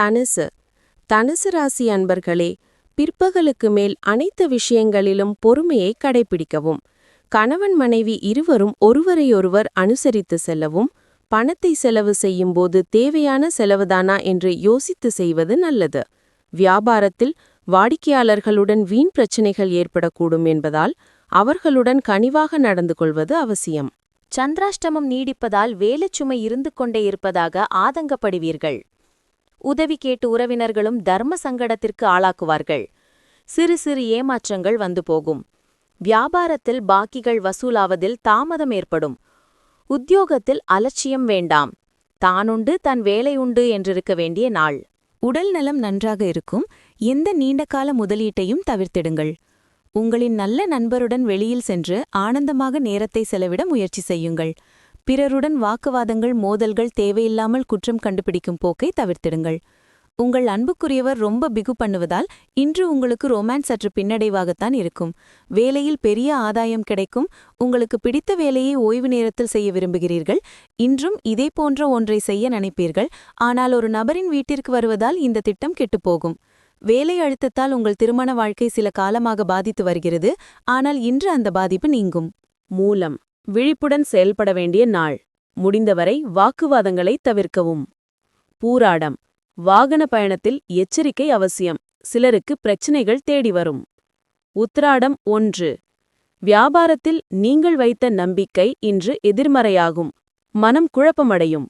தனுசு தனுசு ராசி அன்பர்களே, பிற்பகலுக்கு மேல் அனைத்து விஷயங்களிலும் பொறுமையை கடைபிடிக்கவும். கணவன் மனைவி இருவரும் ஒருவரையொருவர் அனுசரித்து செல்லவும். பணத்தை செலவு செய்யும்போது தேவையான செலவுதானா என்று யோசித்து செய்வது நல்லது. வியாபாரத்தில் வாடிக்கையாளர்களுடன் வீண் பிரச்சினைகள் ஏற்படக்கூடும் என்பதால் அவர்களுடன் கனிவாக நடந்து கொள்வது அவசியம். சந்திராஷ்டமம் நீடிப்பதால் வேலைச்சுமை இருந்து கொண்டே இருப்பதாக ஆதங்கப்படுவீர்கள். உதவி கேட்டு உறவினர்களும் தர்ம சங்கடத்திற்கு ஆளாக்குவார்கள். சிறு சிறு ஏமாற்றங்கள் வந்து போகும். வியாபாரத்தில் பாக்கிகள் வசூலாவதில் தாமதம் ஏற்படும். உத்தியோகத்தில் அலட்சியம் வேண்டாம். தானுண்டு தன் வேலை உண்டு என்றிருக்க வேண்டிய நாள். உடல் நலம் நன்றாக இருக்கும். எந்த நீண்டகால முதலீட்டையும் தவிர்த்திடுங்கள். உங்களின் நல்ல நண்பருடன் வெளியில் சென்று ஆனந்தமாக நேரத்தை செலவிட முயற்சி செய்யுங்கள். பிறருடன் வாக்குவாதங்கள் மோதல்கள் தேவையில்லாமல் குற்றம் கண்டுபிடிக்கும் போக்கை தவிர்த்திடுங்கள். உங்கள் அன்புக்குரியவர் ரொம்ப பிகு பண்ணுவதால் இன்று உங்களுக்கு ரொமான்ஸ் சற்று பின்னடைவாகத்தான் இருக்கும். வேலையில் பெரிய ஆதாயம் கிடைக்கும். உங்களுக்கு பிடித்த வேலையை ஓய்வு நேரத்தில் செய்ய விரும்புகிறீர்கள். இன்றும் இதே போன்ற ஒன்றை செய்ய நினைப்பீர்கள். ஆனால் ஒரு நபரின் வீட்டிற்கு வருவதால் இந்த திட்டம் கெட்டுப்போகும். வேலை அழுத்தத்தால் உங்கள் திருமண வாழ்க்கை சில காலமாக பாதித்து வருகிறது. ஆனால் இன்று அந்த பாதிப்பு நீங்கும். மூலம் விழிப்புடன் செயல்பட வேண்டிய நாள். முடிந்தவரை வாக்குவாதங்களை தவிர்க்கவும். பூராடம் வாகன பயணத்தில் எச்சரிக்கை அவசியம். சிலருக்கு பிரச்சினைகள் தேடி வரும். உத்திராடம் 1 வியாபாரத்தில் நீங்கள் வைத்த நம்பிக்கை இன்று எதிர்மறையாகும். மனம் குழப்பமடையும்.